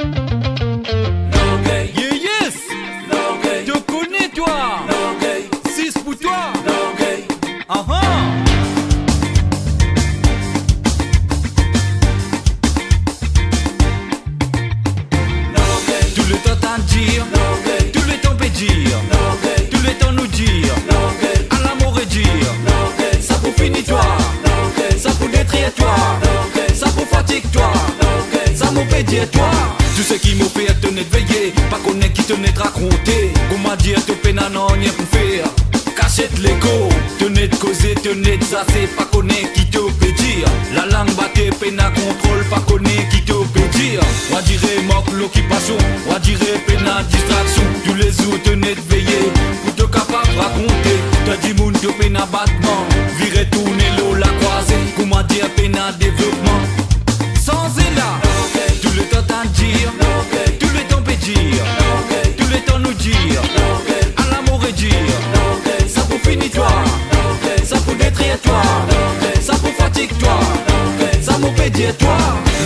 Yeah, yes. Te connais toi. 6 pour toi. Tout le temps t'en dire, tout le temps pédir, tout le temps nous dire, à l'amour et dire, ça pour finir toi, ça pour détruire toi, ça pour fatigue toi, ça m'en pédir toi. Tout ce qui m'a fait te net veiller, pas connaître qui te net raconter, comment dire te peine non rien pour faire. Cachette l'écho, te net causer, te net ça c'est pas connaître qui te peut dire. La langue batte peine à contrôle, pas connaître qui te peut dire. On dirait manque l'occupation, on dirait peine à distraction. Tous les jours te net veiller, pour te capable raconter. T'as dit moun te peine à battement, virer tourner l'eau la croisée. Comment dire peine à développement, sans là. Tout le temps t'en dire, tout le temps pédir, tout le temps nous dire, à l'amour et dire. Ça pour finir toi, ça pour détruire toi, ça pour fatigue toi, ça pour pédir toi.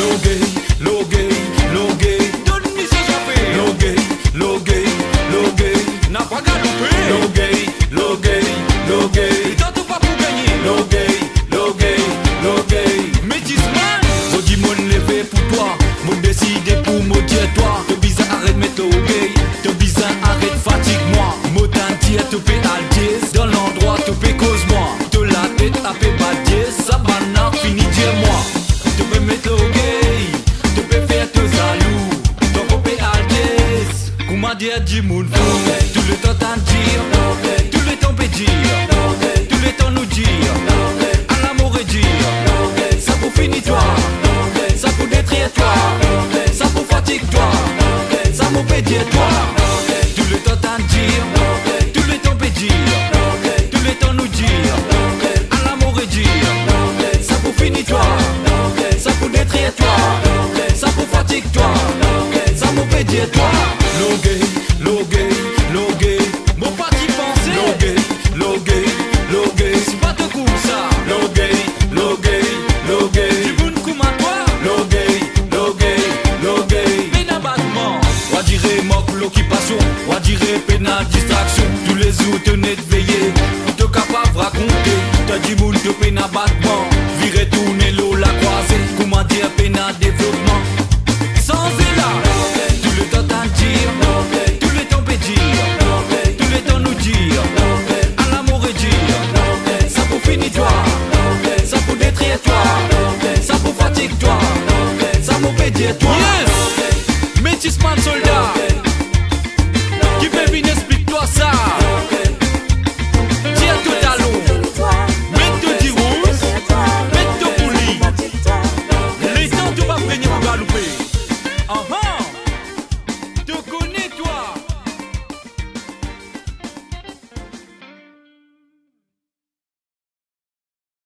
Logué, logué, logué, donne-moi ce j'appelle. Logué, logué, logué, n'a pas galopé. Logué, logué, logué, il t'a tout pas pour gagner. Logué, logué, logué, métisman. Faut dire mon levé pour toi, mon décider pour me dire toi. Te bizarre arrête mettre logué, te bizarre arrête fatigue moi. Mo t'en te paie aldier, dans l'endroit te paie cause moi. Te la tête à paie badier, ça banna fini dire moi. Te peux mettre logué, te peux faire te salou, ton copé aldier. Comment dire du monde fou, tout le temps t'en dire, tout le temps pédir, tout le temps nous dire, à l'amour et dire, ça pour finir toi, ça pour détruire toi.